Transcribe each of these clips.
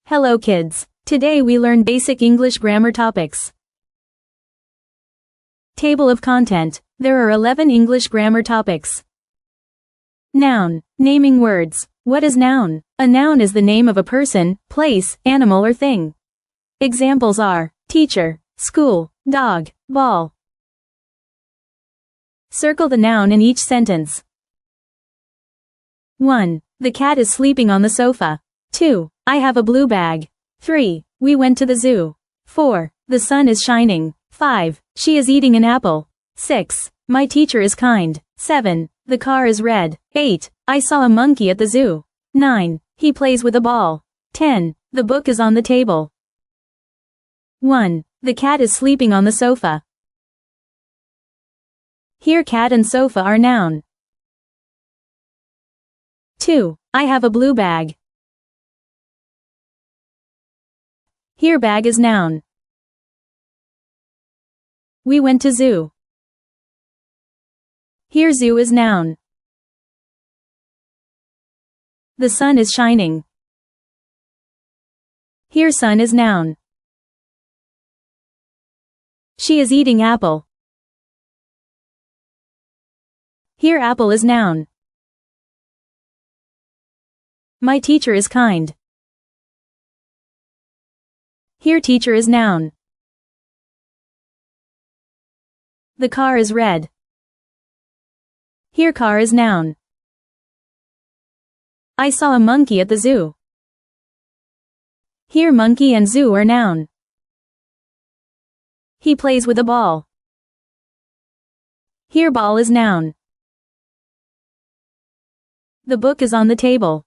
Hello kids. Today we learn basic English grammar topics. Table of content. There are 11 English grammar topics. Noun. Naming words. What is noun? A noun is the name of a person, place, animal or thing. Examples are teacher, school, dog, ball. Circle the noun in each sentence. 1. The cat is sleeping on the sofa. 2. I have a blue bag. 3. We went to the zoo. 4. The sun is shining. 5. She is eating an apple. 6. My teacher is kind. 7. The car is red. 8. I saw a monkey at the zoo. 9. He plays with a ball. 10. The book is on the table. 1. The cat is sleeping on the sofa. Here cat and sofa are noun. 2. I have a blue bag. Here bag is noun. We went to zoo. Here zoo is noun. The sun is shining. Here sun is noun. She is eating apple. Here apple is noun. My teacher is kind. Here teacher is noun. The car is red. Here car is noun. I saw a monkey at the zoo. Here monkey and zoo are noun. He plays with a ball. Here ball is noun. The book is on the table.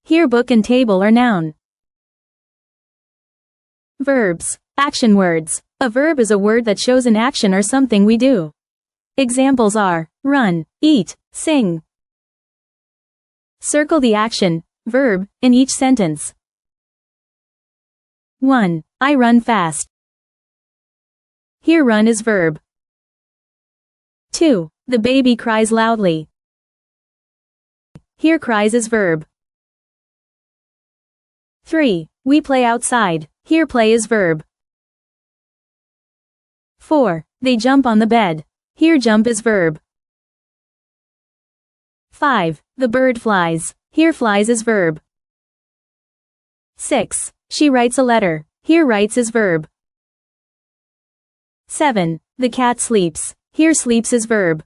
Here book and table are noun. Verbs. Action words. A verb is a word that shows an action or something we do. Examples are run, eat, sing. Circle the action, verb, in each sentence. 1. I run fast. Here run is verb. 2. The baby cries loudly. Here cries is verb. 3. We play outside. Here play is verb. 4. They jump on the bed. Here jump is verb. 5. The bird flies. Here flies is verb. 6. She writes a letter. Here writes is verb. 7. The cat sleeps. Here sleeps is verb.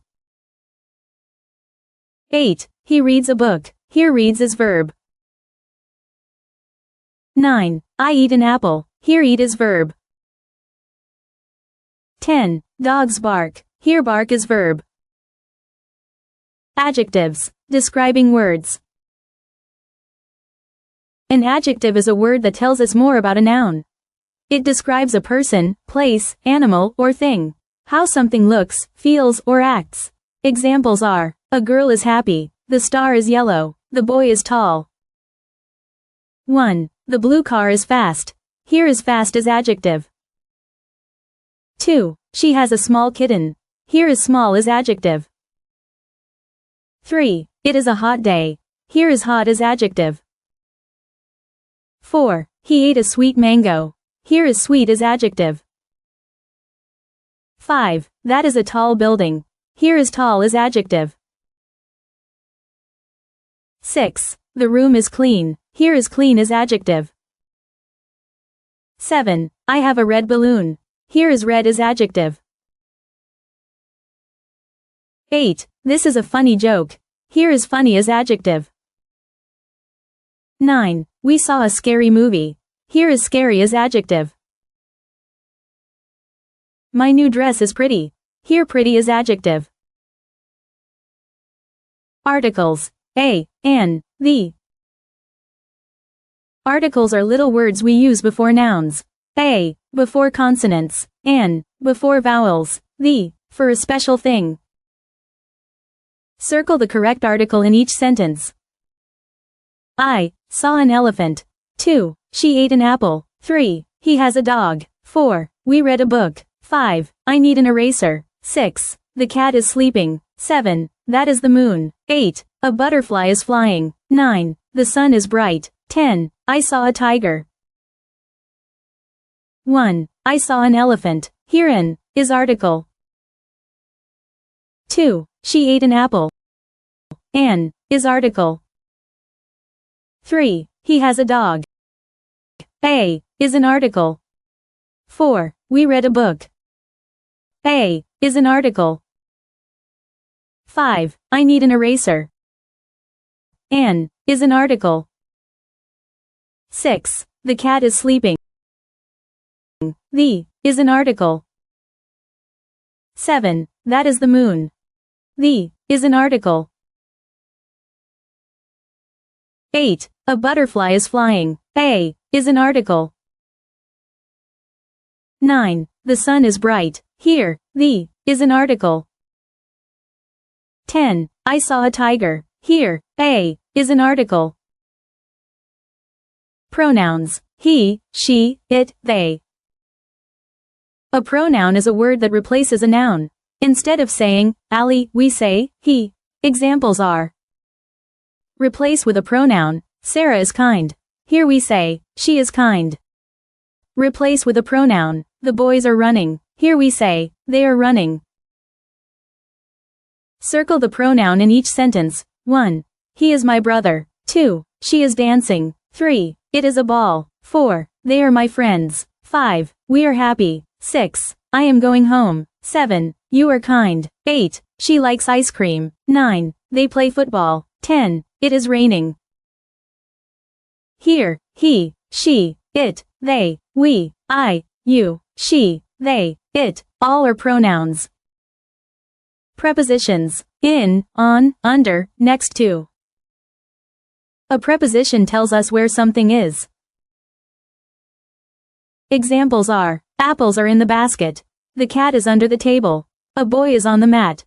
8. He reads a book. Here reads is verb. 9. I eat an apple. Here eat is verb. 10. Dogs bark. Here bark is verb. Adjectives. Describing words. An adjective is a word that tells us more about a noun. It describes a person, place, animal, or thing. How something looks, feels, or acts. Examples are, a girl is happy, the star is yellow, the boy is tall. 1. The blue car is fast. Here is fast is adjective. 2. She has a small kitten. Here is small is adjective. 3. It is a hot day. Here is hot is adjective. 4. He ate a sweet mango. Here is sweet is adjective. 5. That is a tall building. Here is tall is adjective. 6. The room is clean. Here is clean is adjective. 7. I have a red balloon. Here is red is adjective. 8. This is a funny joke. Here is funny is adjective. 9. We saw a scary movie. Here is scary is adjective. My new dress is pretty. Here pretty is adjective. Articles. A, an, the. Articles are little words we use before nouns. A, before consonants. An, before vowels. The, for a special thing. Circle the correct article in each sentence. I saw an elephant. 2. She ate an apple. 3. He has a dog. 4. We read a book. 5. I need an eraser. 6. The cat is sleeping. 7. that is the moon. 8. A butterfly is flying. 9. The sun is bright. 10. I saw a tiger. 1. I saw an elephant. Herein is article. 2. She ate an apple. An is article. 3. He has a dog. A is an article. 4. We read a book. A is an article. 5. I need an eraser. An is an article. 6. The cat is sleeping. The is an article. 7. That is the moon. The is an article. 8. A butterfly is flying. A is an article. 9. The sun is bright. Here, the is an article. 10. I saw a tiger. Here, a is an article. Pronouns. He, she, it, they. A pronoun is a word that replaces a noun. Instead of saying, Ali, we say, he. Examples are: replace with a pronoun. Sarah is kind. Here we say, she is kind. Replace with a pronoun. The boys are running. Here we say, they are running. Circle the pronoun in each sentence. 1. He is my brother. 2. She is dancing. 3. It is a ball. 4. They are my friends. 5. We are happy. 6. I am going home. 7. You are kind. 8. She likes ice cream. 9. They play football. 10. It is raining. Here, he, she, it, they, we, I, you, she, they, it, all are pronouns. Prepositions. In, on, under, next to. A preposition tells us where something is. Examples are: apples are in the basket. The cat is under the table. A boy is on the mat.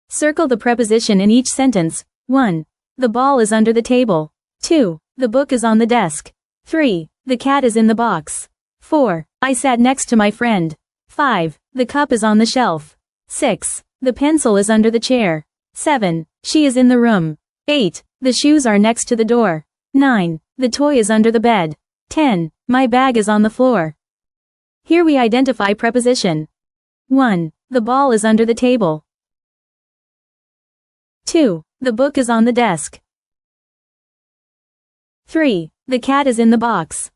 Circle the preposition in each sentence. 1. The ball is under the table. 2. The book is on the desk. 3. The cat is in the box. 4. I sat next to my friend. 5. The cup is on the shelf. 6. The pencil is under the chair. 7. She is in the room. 8. The shoes are next to the door. 9. The toy is under the bed. 10. My bag is on the floor. Here we identify preposition. 1. The ball is under the table. 2. The book is on the desk. 3. The cat is in the box.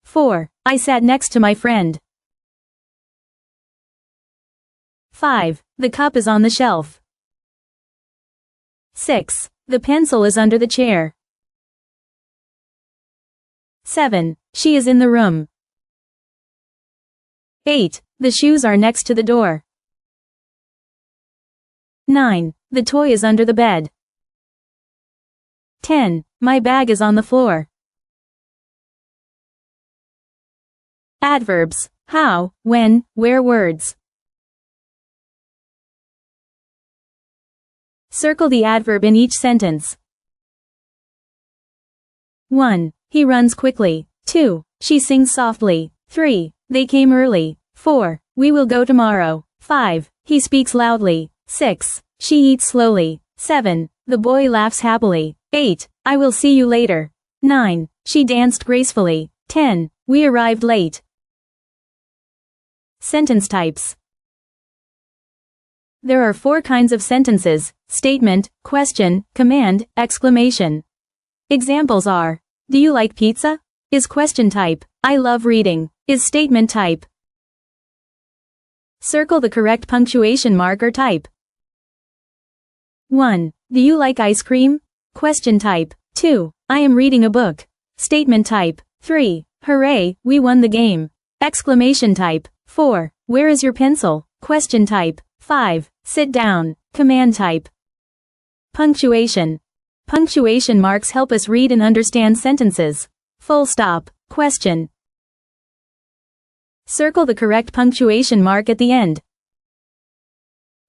4. I sat next to my friend. 5. The cup is on the shelf. 6. The pencil is under the chair. 7. She is in the room. 8. The shoes are next to the door. 9. The toy is under the bed. 10. My bag is on the floor. Adverbs. How, when, where words. Circle the adverb in each sentence. 1. He runs quickly. 2. She sings softly. 3. They came early. 4. We will go tomorrow. 5. He speaks loudly. 6. She eats slowly. 7. The boy laughs happily. 8. I will see you later. 9. She danced gracefully. 10. We arrived late. Sentence types. There are 4 kinds of sentences: statement, question, command, exclamation. Examples are: do you like pizza? Is question type. I love reading. Is statement type. Circle the correct punctuation mark or type. 1. Do you like ice cream? Question type. 2. I am reading a book. Statement type. 3. Hooray, we won the game. Exclamation type. 4. Where is your pencil? Question type. 5. Sit down. Command type. Punctuation. Punctuation marks help us read and understand sentences. Full stop. Question. Circle the correct punctuation mark at the end.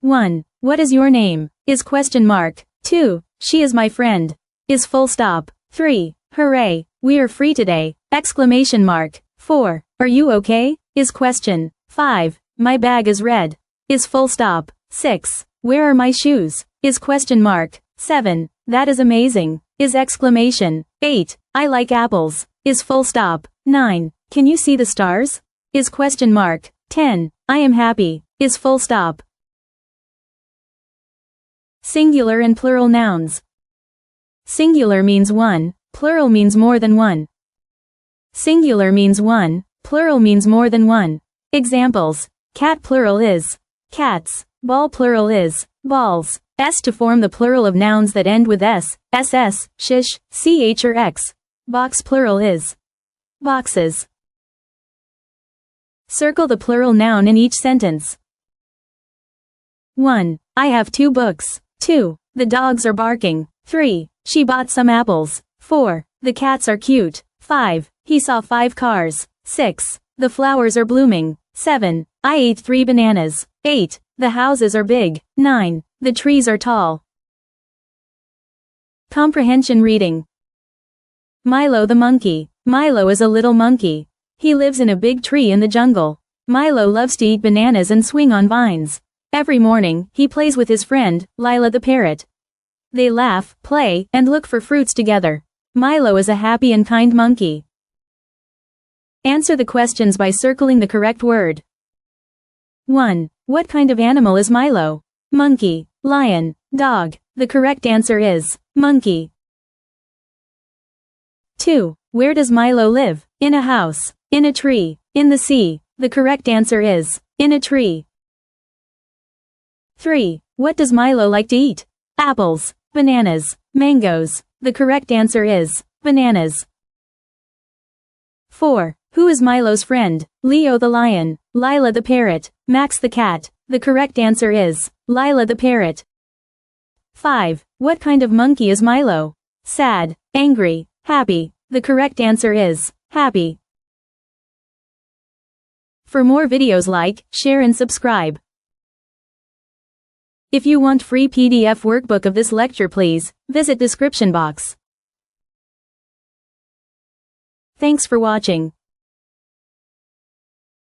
1. What is your name? Is question mark. 2. She is my friend. Is full stop. 3. Hooray, we are free today. Exclamation mark. 4. Are you okay? Is question. 5. My bag is red. is full stop. 6. Where are my shoes? Is question mark. 7. That is amazing. Is exclamation. 8. I like apples. Is full stop. 9. Can you see the stars? Is question mark. 10. I am happy. Is full stop. Singular and plural nouns. Singular means one, plural means more than one. Singular means one, plural means more than one. Examples. Cat plural is cats. Ball plural is balls. S to form the plural of nouns that end with s, ss, shish, ch or x. Box plural is boxes. Circle the plural noun in each sentence. 1. I have 2 books. 2. The dogs are barking. 3. She bought some apples. 4. The cats are cute. 5. He saw 5 cars. 6. The flowers are blooming. 7. I ate 3 bananas. 8. The houses are big. 9. The trees are tall. Comprehension reading. Milo the monkey. Milo is a little monkey. He lives in a big tree in the jungle. Milo loves to eat bananas and swing on vines. Every morning, he plays with his friend, Lila the parrot. They laugh, play, and look for fruits together. Milo is a happy and kind monkey. Answer the questions by circling the correct word. 1. What kind of animal is Milo? Monkey, lion, dog. The correct answer is monkey. 2. Where does Milo live? In a house, in a tree, in the sea. The correct answer is in a tree. 3. What does Milo like to eat? Apples, bananas, mangoes. The correct answer is bananas. 4. Who is Milo's friend? Leo the lion, Lila the parrot, Max the cat. The correct answer is Lila the parrot. 5. What kind of monkey is Milo? Sad, angry, happy. The correct answer is happy. For more videos, like, share and subscribe. If you want free PDF workbook of this lecture, please visit description box. Thanks for watching.